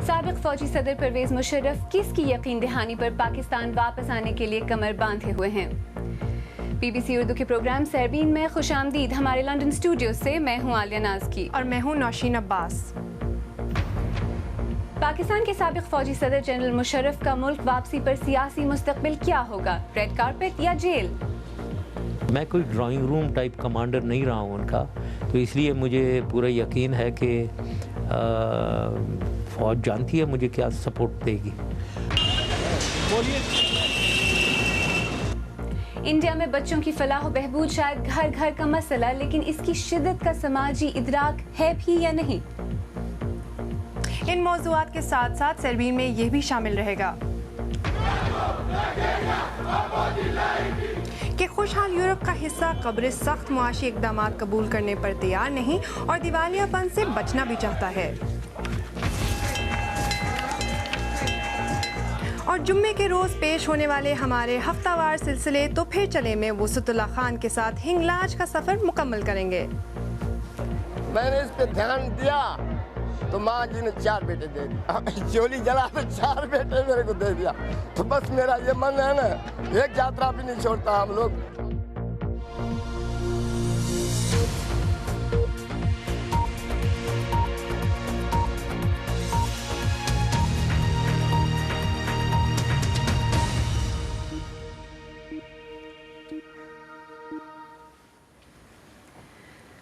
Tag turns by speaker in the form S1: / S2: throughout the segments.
S1: साबिक फौजी सदर परवेज मुशर्रफ किसकी यकीन दहानी पर पाकिस्तान वापस आने के लिए कमर बांधे हुए हैं। BBC उर्दू के प्रोग्राम सरबीन में खुशामदीद। हमारे लंदन स्टूडियो से मैं हूं आलिया नाज़की
S2: और मैं हूं नौशीन अब्बास।
S1: पाकिस्तान के साबिक फौजी सदर जनरल मुशर्रफ का मुल्क वापसी पर सियासी मुस्तकबिल क्या होगा, रेड कारपेट या जेल?
S3: मैं कोई ड्राइंग रूम टाइप कमांडर नहीं रहा हूँ उनका, तो इसलिए मुझे पूरा यकीन है कि फौज जानती है मुझे क्या सपोर्ट देगी।
S1: इंडिया में बच्चों की फलाह बहबूद शायद घर घर का मसला, लेकिन इसकी शिद्दत का समाजी इदराक है भी या नहीं?
S2: इन मौज़ूआत के साथ साथ सरबीन में ये भी शामिल रहेगा कि खुशहाल यूरोप का हिस्सा कब्र सख्त मुआशी इक़दाम कबूल करने पर तैयार नहीं और दिवालियापन से बचना भी चाहता है। और जुम्मे के रोज़ पेश होने वाले हमारे हफ्तावार सिलसिले तो फिर चले में वसुतुल्लाह खान के साथ हिंगलाज का सफ़र मुकम्मल करेंगे।
S4: मैंने इस पे ध्यान दिया तो माँ जी ने 4 बेटे दे दिए, चोली जला तो 4 बेटे मेरे को दे दिया। तो बस मेरा ये मन है ना, एक यात्रा भी नहीं छोड़ता हम लोग।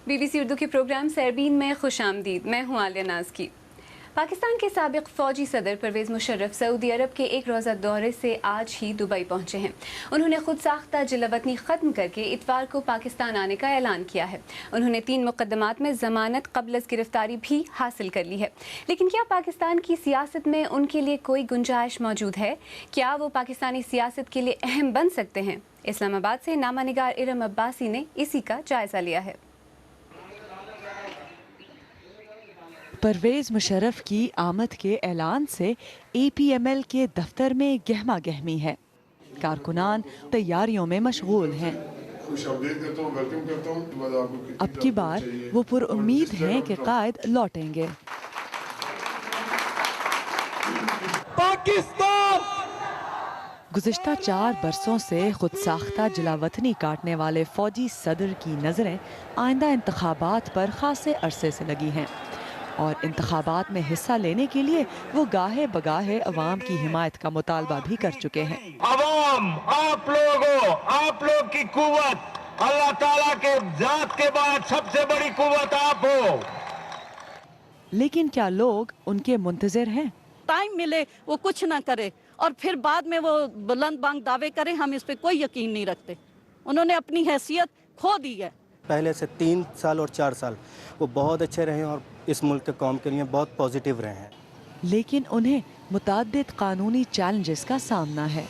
S1: BBC उर्दू के प्रोग्राम सरबीन में खुशामदीद। मैं हूं आलिया नाज़की। पाकिस्तान के साबिक फौजी सदर परवेज मुशर्रफ सऊदी अरब के एक रोज़ा दौरे से आज ही दुबई पहुंचे हैं। उन्होंने खुद साख्ता जिलावतनी ख़त्म करके इतवार को पाकिस्तान आने का ऐलान किया है। उन्होंने 3 मुकदमात में ज़मानत क़ब्ल अज़ गिरफ्तारी भी हासिल कर ली है। लेकिन क्या पाकिस्तान की सियासत में उनके लिए कोई गुंजाइश मौजूद है? क्या वो पाकिस्तानी सियासत के लिए अहम बन सकते हैं? इस्लामाबाद से नामा निगार इरम अब्बासी ने इसी का जायज़ा लिया है।
S5: परवेज मुशर्रफ की आमद के ऐलान से APML के दफ्तर में गहमा गहमी है। कारकुनान तैयारियों में मशगूल हैं। अब की बार वो पुरुम्मीद हैं कि कायद लौटेंगे।
S6: पाकिस्तान
S5: गुज़िश्ता 4 बरसों से खुद साख्ता जलावतनी काटने वाले फौजी सदर की नज़रें आइंदा इंतखाबात पर खासे अरसे से लगी हैं और इंतखाबात में हिस्सा लेने के लिए वो गाहे बगाहे अवाम की हिमायत का मुतालबा भी कर चुके हैं।
S6: अवाम, आप लोग की कुव्वत, अल्लाह ताला के जात के बाद सबसे बड़ी कुव्वत आप हो।
S5: लेकिन क्या लोग उनके मुंतज़िर हैं?
S7: टाइम मिले वो कुछ ना करे और फिर बाद में वो बुलंद बांग दावे करें, हम इस पे कोई यकीन नहीं रखते। उन्होंने अपनी हैसियत खो दी है।
S8: पहले से 3 साल और 4 साल वो बहुत अच्छे रहे और इस मुल्क के कौम के लिए बहुत पॉजिटिव रहे हैं।
S5: लेकिन उन्हें मुताद्दिद कानूनी चैलेंजेस का सामना है।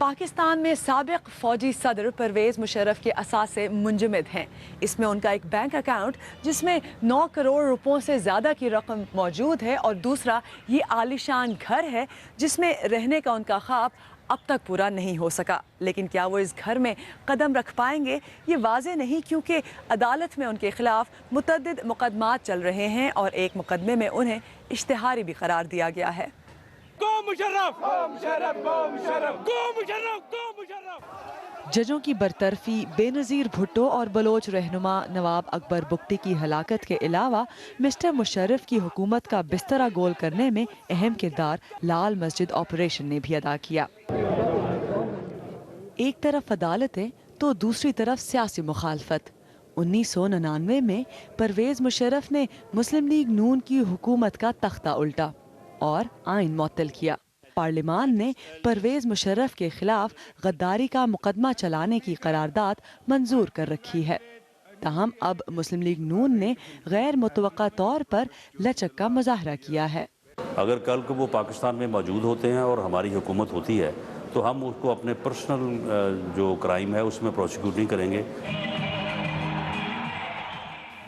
S5: पाकिस्तान में साबिक फौजी सदर परवेज मुशर्रफ के असासे मुंजमद हैं। इसमें उनका एक बैंक अकाउंट जिसमें 9 करोड़ रुपयों से ज़्यादा की रकम मौजूद है और दूसरा ये आलीशान घर है जिसमें रहने का उनका ख्वाब अब तक पूरा नहीं हो सका। लेकिन क्या वो इस घर में कदम रख पाएंगे, ये वाज़े नहीं, क्योंकि अदालत में उनके खिलाफ मुतअद्दिद मुकदमात चल रहे हैं और एक मुकदमे में उन्हें इश्तिहारी भी करार दिया गया है। जजों की बरतरफी, बेनज़ीर भुट्टो और बलोच रहनुमा नवाब अकबर बुगटी की हलाकत के अलावा मिस्टर मुशर्रफ की हुकूमत का बिस्तरा गोल करने में अहम किरदार लाल मस्जिद ऑपरेशन ने भी अदा किया। एक तरफ अदालतें तो दूसरी तरफ सियासी मुखालफत। 1999 में परवेज मुशर्रफ ने मुस्लिम लीग नून की हुकूमत का तख्ता उल्टा और आइन मुअत्तल किया। पार्लिमान ने परवेज मुशर्रफ के खिलाफ गद्दारी का मुकदमा चलाने की करारदाद मंजूर कर रखी है। ताहम अब मुस्लिम लीग नून ने गैर मुतवक्का तौर पर लचक का मुजाहरा किया है।
S9: अगर कल को वो पाकिस्तान में मौजूद होते हैं और हमारी हुकूमत होती है तो हम उसको अपने पर्सनल जो क्राइम है उसमें प्रोसिक्यूट नहीं करेंगे।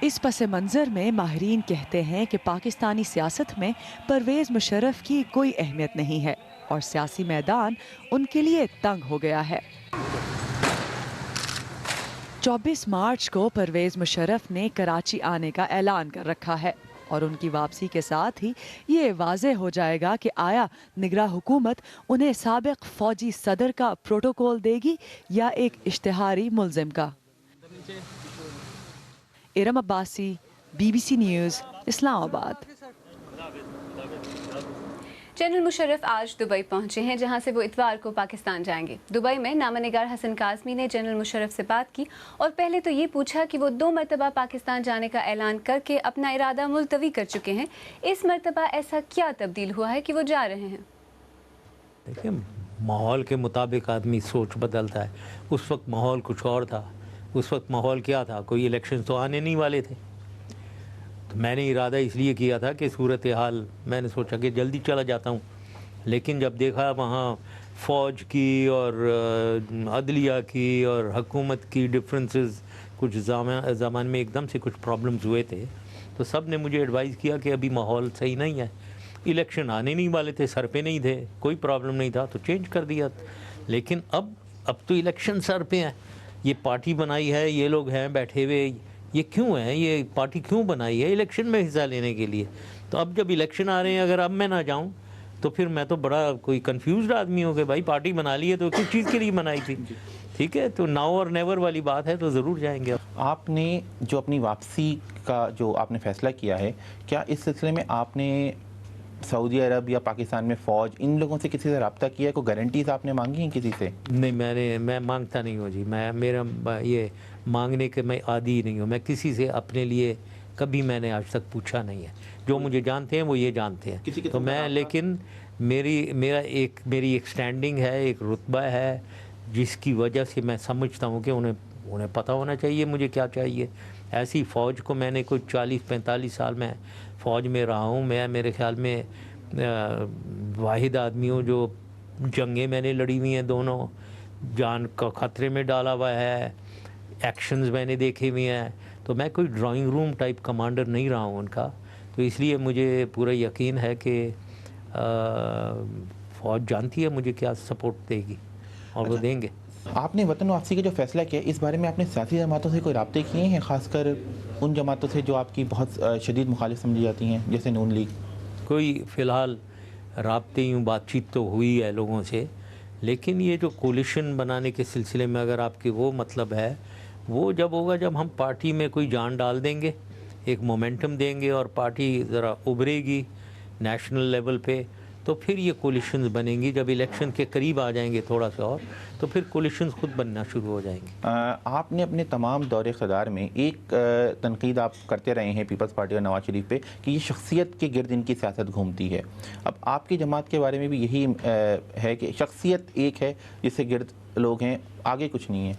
S5: इस पस मंज़र में माहिरीन कहते हैं कि पाकिस्तानी सियासत में परवेज मुशर्रफ की कोई अहमियत नहीं है और सियासी मैदान उनके लिए तंग हो गया है। 24 मार्च को परवेज मुशर्रफ ने कराची आने का ऐलान कर रखा है। और उनकी वापसी के साथ ही ये वाज़े हो जाएगा कि आया निगरां हुकूमत उन्हें साबिक फ़ौजी सदर का प्रोटोकॉल देगी या एक इश्तिहारी मुल्ज़िम का। Iram Abbasi, BBC news, Islamabad.
S1: General Musharraf आज दुबई पहुंचे हैं, जहां से वो इतवार को पाकिस्तान जाएंगे। दुबई में नामनिगार हसन काज़मी ने जनरल मुशर्रफ से बात की और पहले तो ये पूछा कि वो 2 मरतबा पाकिस्तान जाने का ऐलान करके अपना इरादा मुलतवी कर चुके हैं। इस मरतबा ऐसा क्या तब्दील हुआ है कि वो जा रहे हैं?
S3: देखिए, माहौल के मुताबिक आदमी सोच बदलता है। उस वक्त माहौल कुछ और था। उस वक्त माहौल क्या था? कोई इलेक्शन तो आने नहीं वाले थे। तो मैंने इरादा इसलिए किया था कि सूरत हाल, मैंने सोचा कि जल्दी चला जाता हूँ, लेकिन जब देखा वहाँ फ़ौज की और अदलिया की और हुकूमत की डिफरेंसेस कुछ ज़मान में एकदम से कुछ प्रॉब्लम्स हुए थे, तो सब ने मुझे एडवाइस किया कि अभी माहौल सही नहीं है, इलेक्शन आने नहीं वाले थे, सर पे नहीं थे, कोई प्रॉब्लम नहीं था, तो चेंज कर दिया। लेकिन अब तो इलेक्शन सर पे है। ये पार्टी बनाई है, ये लोग हैं बैठे हुए, ये क्यों है? ये पार्टी क्यों बनाई है? इलेक्शन में हिस्सा लेने के लिए। तो अब जब इलेक्शन आ रहे हैं, अगर अब मैं ना जाऊं तो फिर मैं तो बड़ा कोई कंफ्यूज्ड आदमी हो गया। भाई पार्टी बना ली है तो किस चीज़ के लिए बनाई थी? ठीक है, तो नाउ और नेवर वाली बात है, तो ज़रूर जाएंगे।
S10: आपने जो अपनी वापसी का जो आपने फ़ैसला किया है, क्या इस सिलसिले में आपने सऊदी अरब या पाकिस्तान में फ़ौज, इन लोगों से किसी से रब्ता किया है? कोई गारंटीज आपने मांगी हैं किसी से?
S3: नहीं, मैं मांगता नहीं हूँ जी। मेरा ये मांगने के मैं आदी ही नहीं हूँ। मैं किसी से अपने लिए कभी मैंने आज तक पूछा नहीं है। जो मुझे जानते हैं वो ये जानते हैं। तो मैं, लेकिन मेरी एक स्टैंडिंग है, एक रुतबा है, जिसकी वजह से मैं समझता हूँ कि उन्हें पता होना चाहिए मुझे क्या चाहिए। ऐसी फ़ौज को मैंने कोई 40-45 साल में फ़ौज में रहा हूँ। मैं मेरे ख्याल में वाहिद आदमी हूँ जो जंगें मैंने लड़ी हुई हैं, दोनों जान को ख़तरे में डाला हुआ है, एक्शंस मैंने देखे हुए हैं। तो मैं कोई ड्राइंग रूम टाइप कमांडर नहीं रहा हूँ उनका। तो इसलिए मुझे पूरा यकीन है कि फ़ौज जानती है मुझे क्या सपोर्ट देगी और वो देंगे।
S10: आपने वतन वापसी का जो फ़ैसला किया, इस बारे में आपने सियासी जमातों से कोई राब्ते किए हैं, ख़ासकर उन जमातों से जो आपकी बहुत शदीद मुखालिफ समझी जाती हैं, जैसे नून लीग?
S3: कोई फ़िलहाल राब्ते यूँ बातचीत तो हुई है लोगों से, लेकिन ये जो कोलिशन बनाने के सिलसिले में अगर आपकी वो मतलब है, वो जब होगा जब हम पार्टी में कोई जान डाल देंगे, एक मोमेंटम देंगे और पार्टी ज़रा उभरेगी नेशनल लेवल पे, तो फिर ये कोलिशंस बनेंगी। जब इलेक्शन के करीब आ जाएंगे थोड़ा सा और, तो फिर कोलिशंस खुद बनना शुरू हो जाएंगे।
S10: आपने अपने तमाम दौरे इक़्तिदार में एक तनकीद आप करते रहे हैं पीपल्स पार्टी और नवाज शरीफ पे कि ये शख्सियत के गिर्द इनकी सियासत घूमती है। अब आपकी जमात के बारे में भी यही है कि शख्सियत एक है जिससे गिर्द लोग हैं, आगे कुछ नहीं है?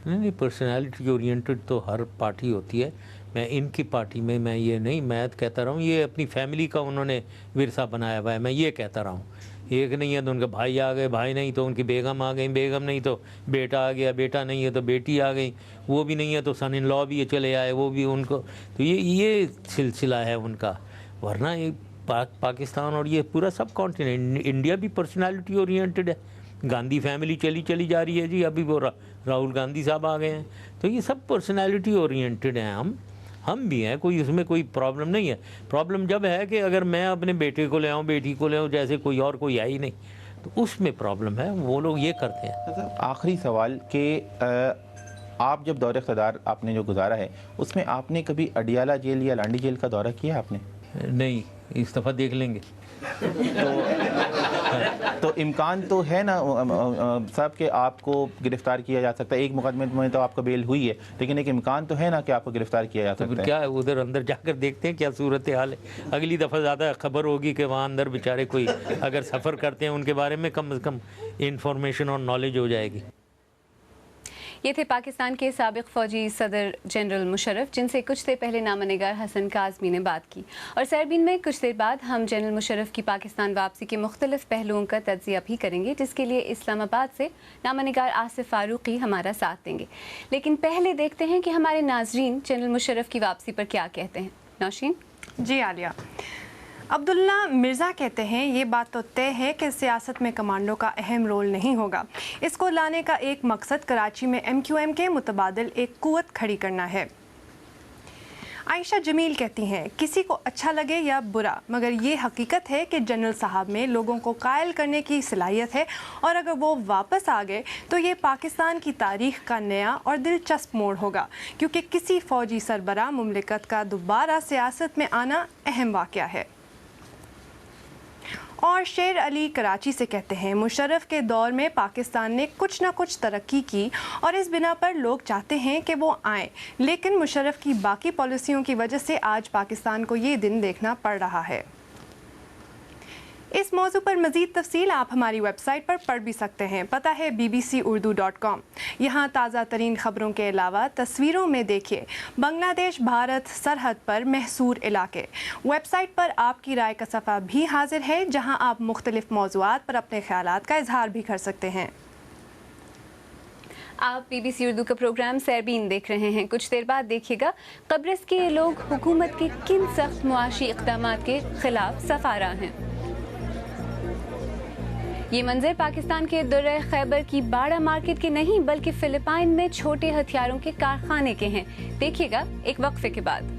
S3: नहीं, पर्सनैलिटी ओरिएंटेड तो हर पार्टी होती है। मैं इनकी पार्टी में मैं ये नहीं, मैं कहता रहा हूँ ये अपनी फैमिली का उन्होंने विरसा बनाया हुआ है, मैं ये कहता रहा हूँ। एक नहीं है तो उनके भाई आ गए, भाई नहीं तो उनकी बेगम आ गई, बेगम नहीं तो बेटा आ गया, बेटा नहीं है तो बेटी आ गई, वो भी नहीं है तो सन इन लॉ भी ये चले आए, वो भी उनको। तो ये सिलसिला है उनका। वरना ये पाकिस्तान और ये पूरा सब कॉन्टिनेंट, इंडिया भी पर्सनैलिटी ओरिएंटेड है। गांधी फैमिली चली जा रही है जी, अभी वो राहुल गांधी साहब आ गए हैं। तो ये सब पर्सनैलिटी ओरिएंटेड हैं। हम भी हैं, कोई उसमें कोई प्रॉब्लम नहीं है। प्रॉब्लम जब है कि अगर मैं अपने बेटे को ले आऊँ, बेटी को ले आऊँ, जैसे कोई है ही नहीं, तो उसमें प्रॉब्लम है। वो लोग ये करते हैं।
S10: आखिरी सवाल कि आप जब दौरे इक़्तिदार आपने जो गुजारा है, उसमें आपने कभी अडियाला जेल या लांडी जेल का दौरा किया आपने?
S3: नहीं, इस दफ़ा देख लेंगे।
S10: तो इम्कान तो है ना साहब कि आपको गिरफ्तार किया जा सकता है। एक मुकदमे में तो आपका बेल हुई है, लेकिन एक इम्कान तो है ना कि आपको गिरफ्तार किया जा सकता है।
S3: क्या उधर अंदर जाकर देखते हैं क्या सूरत हाल है। अगली दफ़ा ज़्यादा खबर होगी कि वहाँ अंदर बेचारे कोई अगर सफ़र करते हैं उनके बारे में कम से कम इंफॉर्मेशन और नॉलेज हो जाएगी।
S1: ये थे पाकिस्तान के साबिक फ़ौजी सदर जनरल मुशर्रफ, जिनसे कुछ देर पहले नामनिगार हसन काज़मी ने बात की। और सरबीन में कुछ देर बाद हम जनरल मुशर्रफ की पाकिस्तान वापसी के मुख्तलिफ पहलुओं का तज्ज़िया भी करेंगे, जिसके लिए इस्लामाबाद से नामनिगार आसिफ फारूकी हमारा साथ देंगे। लेकिन पहले देखते हैं कि हमारे नाजरीन जनरल मुशर्रफ की वापसी पर क्या कहते हैं। नौशीन
S2: जी आलिया, अब्दुल्ला मिर्ज़ा कहते हैं ये बात तो तय है कि सियासत में कमांडो का अहम रोल नहीं होगा। इसको लाने का एक मकसद कराची में MQM के मुतबादिल एक कुव्वत खड़ी करना है। आयशा जमील कहती हैं, किसी को अच्छा लगे या बुरा, मगर ये हकीकत है कि जनरल साहब में लोगों को कायल करने की सलाहियत है और अगर वो वापस आ गए तो ये पाकिस्तान की तारीख का नया और दिलचस्प मोड़ होगा, क्योंकि किसी फ़ौजी सरबराह मुमलिकत का दोबारा सियासत में आना अहम वाक़या है। और शेर अली कराची से कहते हैं, मुशर्रफ के दौर में पाकिस्तान ने कुछ ना कुछ तरक्की की और इस बिना पर लोग चाहते हैं कि वो आएँ, लेकिन मुशर्रफ की बाकी पॉलिसियों की वजह से आज पाकिस्तान को ये दिन देखना पड़ रहा है। इस मौजू पर मज़ीद तफसील आप हमारी वेबसाइट पर पढ़ भी सकते हैं। पता है bbcurdu.com। यहाँ ताज़ा तरीन ख़बरों के अलावा तस्वीरों में देखिए बांग्लादेश भारत सरहद पर महसूर इलाके। वेबसाइट पर आपकी राय का सफ़ा भी हाजिर है, जहाँ आप मुख्तलिफ मौज़ूआत पर अपने ख़यालात का इजहार भी कर सकते हैं।
S1: आप BBC उर्दू का प्रोग्राम सैरबीन देख रहे हैं। कुछ देर बाद देखिएगा कब्रिस के लोग हुकूमत के किन सख्त मुआशी इक़दामात के खिलाफ सफारा हैं। ये मंजर पाकिस्तान के दुर्र खैबर की बाड़ा मार्केट के नहीं बल्कि फिलिपाइन में छोटे हथियारों के कारखाने के हैं। देखिएगा एक वक्फे के बाद।